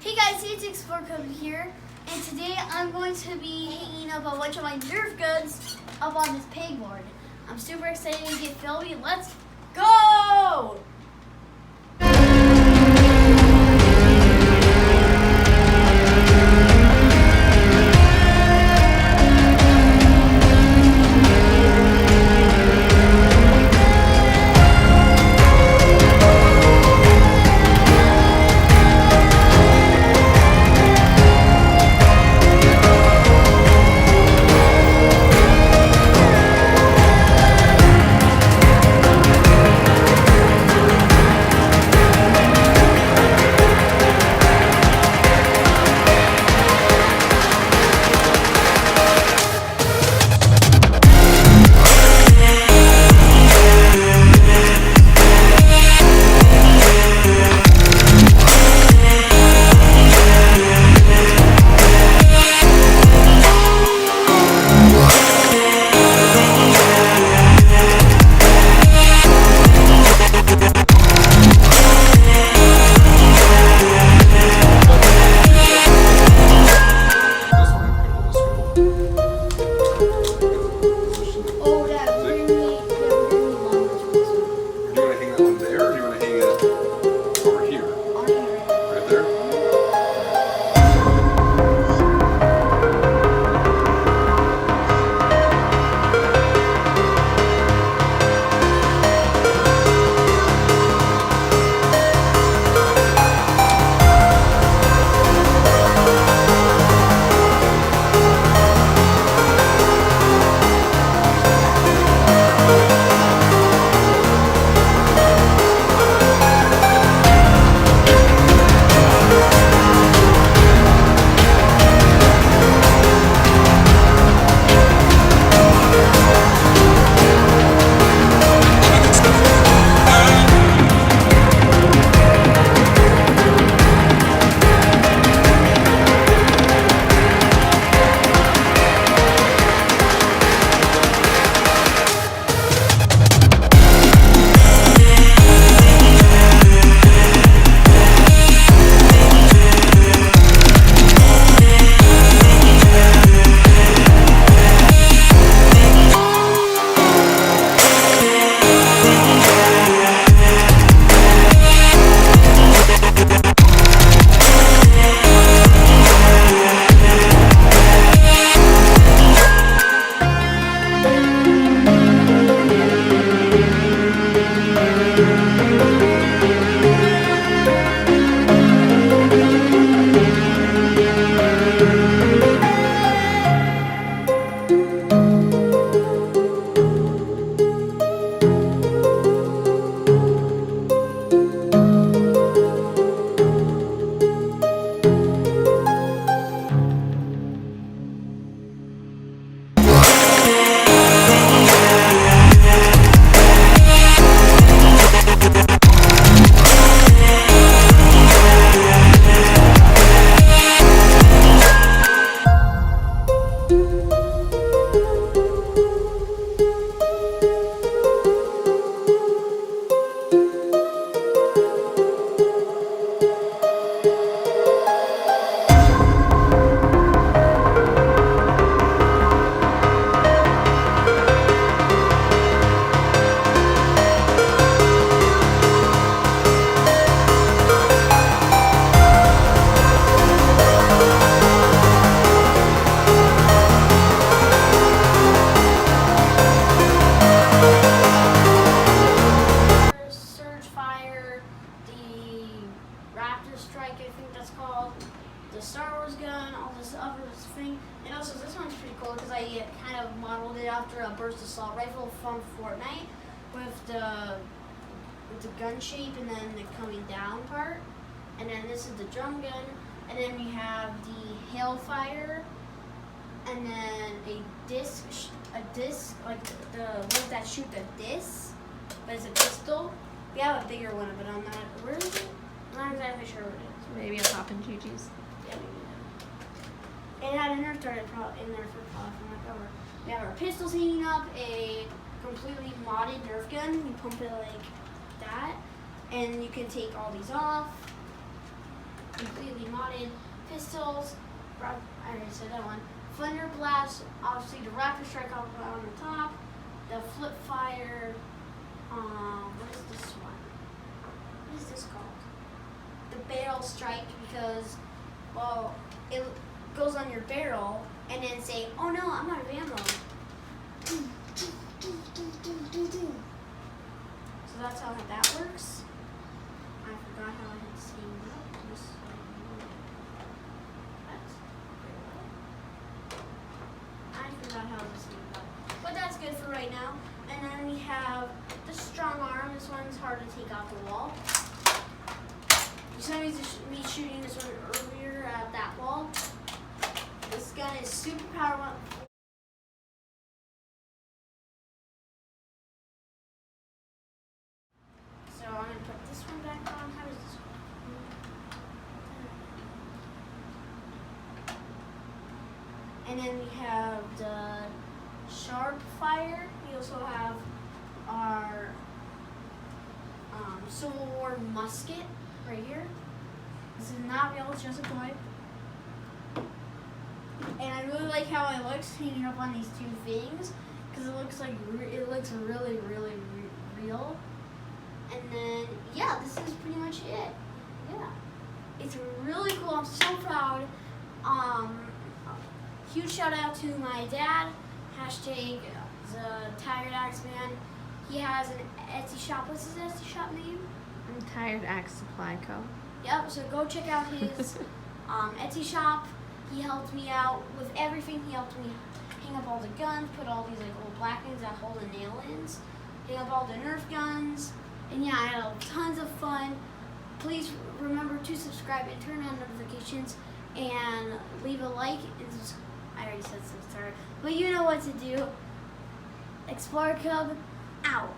Hey guys, it's Explore Code here, and today I'm going to be hanging up a bunch of my Nerf guns up on this pegboard. I'm super excited to get filming. Let's go! The Star Wars gun, all this other thing, and also this one's pretty cool because I kind of modeled it after a burst assault rifle from Fortnite with the gun shape and then the coming down part, and then this is the drum gun, and then we have the Hailfire, and then a disc like the ones that shoot the disc, but it's a pistol. We have a bigger one, but I'm not. Where is it? I'm not exactly sure what it is. Maybe a pop and GG's. Yeah, maybe. It had a Nerf dart in there for pop from the cover. We have our pistols hanging up, a completely modded Nerf gun. You pump it like that, and you can take all these off. Completely modded. mounted pistols. I already said that one. Thunder Blast, obviously the Raptor Strike on the top. The Flip Fire. What is this one? What is this called? The Barrel Strike, because, well, it goes on your barrel and then say, oh no, I'm out of ammo. So that's how that works. I forgot how I had seen that. I forgot how I was seeing that. But that's good for right now. And then we have the Strong Arm. This one's hard to take off the wall. You saw me shooting this one earlier at that wall. This gun is super powerful. So I'm going to put this one back on. How does this one? And then we have the Sharp Fire. We also have our Civil War musket right here. This is not real, it's just a toy. And I really like how it looks hanging up on these two things, because it looks like really, really real. And then yeah, this is pretty much it. Yeah, it's really cool. I'm so proud. Huge shout out to my dad. Hashtag the Tired Axe Man. He has an Etsy shop. What's his Etsy shop name? Tired Axe Supply Co. Yep, so go check out his Etsy shop. He helped me out with everything. He helped me hang up all the guns, put all these like little black things that hold the nail-ins, hang up all the Nerf guns, and yeah, I had tons of fun. Please remember to subscribe and turn on notifications and leave a like. And I already said subscribe, but you know what to do. Explorer Cub out.